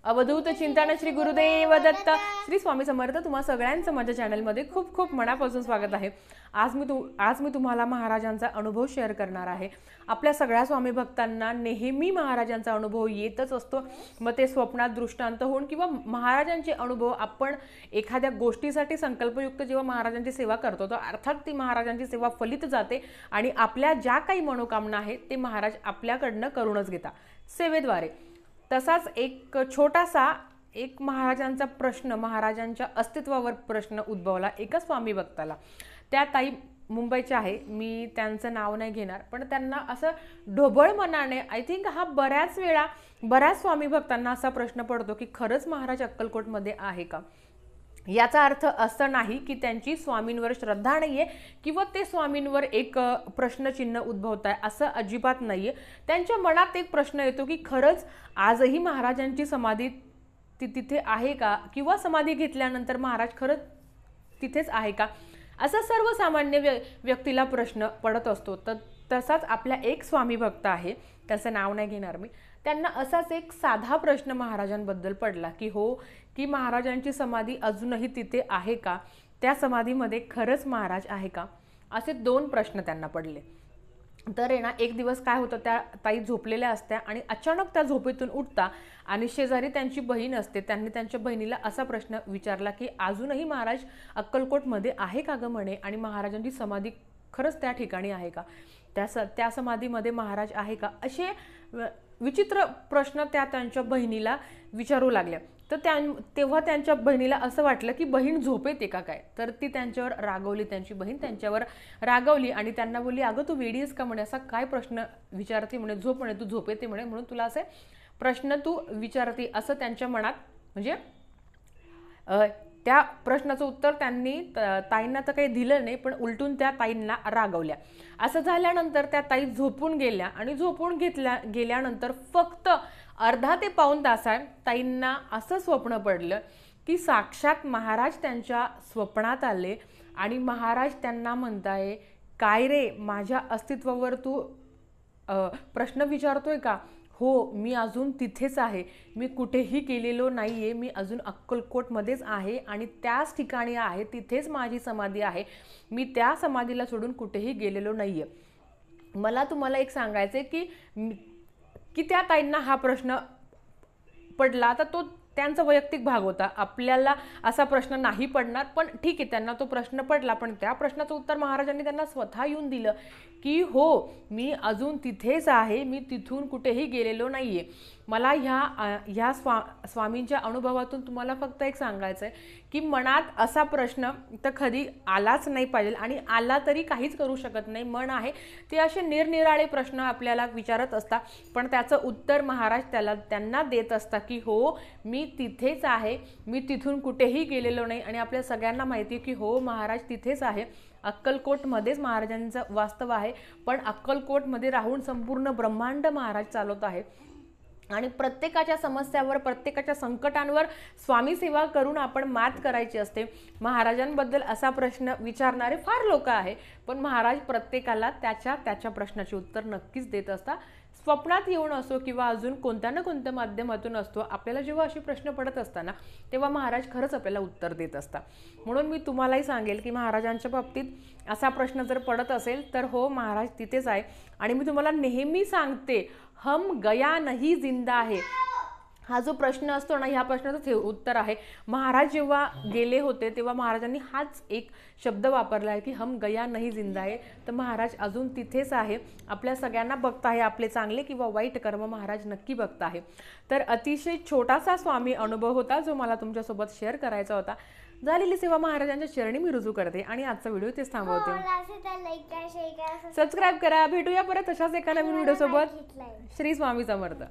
अवधूत चिंतन श्री गुरुदेव दत्त श्री स्वामी समर्थ तुम्हा सगळ्यांचं माझ्या चॅनलमध्ये खूप खूप मनापासून स्वागत आहे। आज मी तुम्हाला महाराजांचा अनुभव शेअर करणार आहे। आपल्या सगळ्या स्वामी भक्तांना नेहमी महाराजांचा अनुभव येतच असतो, मग ते स्वप्नात दृष्टांत होऊन किंवा महाराजांचे अनुभव आपण एखाद्या गोष्टीसाठी संकल्पयुक्त जेव्हा महाराजांची सेवा करतो तर अर्थात ती महाराजांची सेवा फलित जाते आणि आपल्या ज्या काही मनोकामना आहेत ते महाराज आपल्याकडनं करूनच घेतात सेवेद्वारे। तसाच एक छोटासा एक महाराजांचा प्रश्न, महाराजांच्या अस्तित्वावर प्रश्न उद्भवला एका स्वामी भक्ताला। त्या ताई मुंबईच्या आहे, मी त्यांचं नाव नाही घेणार, पण त्यांना असं ढोबळ मनाने आय थिंक हा बऱ्याच स्वामी भक्तांना असा प्रश्न पडतो की खरंच महाराज अक्कलकोटमध्ये आहे का। याचा अर्थ असं नाही की त्यांची स्वामींवर श्रद्धा नाहीये किंवा ते स्वामींवर एक प्रश्नचिन्ह उद्भवत आहे, असं अजिबात नाहीये। त्यांच्या मनात एक प्रश्न येतो की खरंच आजही महाराजांची समाधी तिथे आहे का, किंवा समाधी घेतल्यानंतर महाराज खरंच तिथेच आहे का, असा सर्वसामान्य व्यक्तीला प्रश्न पडत असतो। तर तसाच आपल्या एक स्वामी भक्त आहे, त्याचं नाव नाही घेणार मी, त्यांना असाच एक साधा प्रश्न महाराजांबद्दल पडला की हो की महाराजांची समाधी अजूनही तिथे आहे का, त्या समाधीमध्ये खरंच महाराज आहे का, असे दोन प्रश्न त्यांना पडले। तर आहे ना, एक दिवस काय होतं, त्या ताई झोपलेल्या असत्या आणि अचानक त्या झोपेतून उठता आणि शेजारी त्यांची बहीण असते। त्यांनी त्यांच्या बहिणीला असा प्रश्न विचारला की अजूनही महाराज अक्कलकोटमध्ये आहे का गं म्हणे, आणि महाराजांची समाधी खरंच त्या ठिकाणी आहे का, त्या समाधीमध्ये महाराज आहे का, असे विचित्र प्रश्न त्या त्यांच्या बहिणीला विचारू लागल्या। तर तेव्हा त्यांच्या बहिणीला असं वाटलं की बहीण झोपेत आहे का काय, तर ती त्यांच्यावर रागवली, त्यांची बहीण त्यांच्यावर रागवली आणि त्यांना बोलली अगं तू वेडी आहेस का म्हणे, असा काय प्रश्न विचारते म्हणे, झोप म्हणे, तू झोपेत म्हणे, म्हणून तुला असे प्रश्न तू विचारते, असं त्यांच्या मनात म्हणजे त्या प्रश्नाचं उत्तर त्यांनी ताईंना तर काही दिलं नाही, पण उलटून त्या ताईंना रागवल्या। असं झाल्यानंतर त्या ताई झोपून गेल्या आणि झोपून गेल्यानंतर फक्त अर्धा ते पाऊण तासात ताईंना असं स्वप्न पडलं की साक्षात महाराज त्यांच्या स्वप्नात आले आणि महाराज त्यांना म्हणताय काय रे, माझ्या अस्तित्वावर तू प्रश्न विचारतोय का, हो मी अजून तिथेच आहे, मी कुठेही गेलेलो नाहीये, मी अजून अक्कलकोटमध्येच आहे आणि त्याच ठिकाणी आहे, तिथेच माझी समाधी आहे, मी त्या समाधीला सोडून कुठेही गेलेलो नाहीये। मला तुम्हाला एक सांगायचंय की त्या ताईंना हा प्रश्न पडला, तर तो त्यांचा वैयक्तिक भाग होता, आपल्याला असा प्रश्न नाही पडणार, पण ठीक आहे त्यांना तो प्रश्न पडला, पण त्या प्रश्नाचं उत्तर महाराजांनी त्यांना स्वतः येऊन दिलं की हो मी अजून तिथेच आहे, मी तिथून कुठेही गेलेलो नाहीये। मला ह्या स्वामींच्या अनुभवातून तुम्हाला फक्त एक सांगायचं आहे की मनात असा प्रश्न तर कधी आलाच नाही पाहिजे, आणि आला तरी काहीच करू शकत नाही। मन आहे ते असे निरनिराळे प्रश्न आपल्याला विचारत असतात, पण त्याचं उत्तर महाराज त्यांना देत असतात की हो मी तिथेच आहे, मी तिथून कुठेही गेलेलो नाही। आणि आपल्या सगळ्यांना माहिती आहे की हो महाराज तिथेच आहे, अक्कलकोटमध्येच महाराजांचं वास्तव आहे, पण अक्कलकोटमध्ये राहून संपूर्ण ब्रह्मांड महाराज चालवत आहे आणि प्रत्येकाच्या समस्यावर, प्रत्येकाच्या संकटांवर स्वामी सेवा करून आपण मात करायची असते। महाराजांबद्दल असा प्रश्न विचारणारे फार लोक आहे, पण महाराज प्रत्येकाला त्याच्या प्रश्नाचे उत्तर नक्कीच देत असतात। स्वप्नात येऊन असो किंवा अजून कोणत्या ना कोणत्या माध्यमातून असतो, आपल्याला जेव्हा अशी प्रश्न पडत असताना तेव्हा महाराज खरंच आपल्याला उत्तर देत असतात। म्हणून मी तुम्हालाही सांगेल की महाराजांच्या बाबतीत असा प्रश्न जर पडत असेल तर हो महाराज तिथेच आहे। आणि मी तुम्हाला नेहमी सांगते हम गया नहीं जिंदा है, हा जो प्रश्न असतो ना, ह्या प्रश्नाचं उत्तर आहे महाराज जेव्हा गेले होते तेव्हा महाराजांनी हाच एक शब्द वापरला आहे की हम गया नहीं जिंदा है। तर महाराज अजून तिथेच आहे, आपल्या सगळ्यांना बघत आहे, आपले चांगले किंवा वाईट कर्म महाराज नक्की बघत आहे। तर अतिशय छोटासा स्वामी अनुभव होता जो मला तुमच्यासोबत शेअर करायचा होता। झालेली सेवा महाराजांच्या चरणी मी रुजू करते आणि आजचा व्हिडिओ तेच थांबवते। सबस्क्राईब करा, भेटूया परत अशाच एका नवीन व्हिडिओ सोबत। श्री स्वामी समर्थ।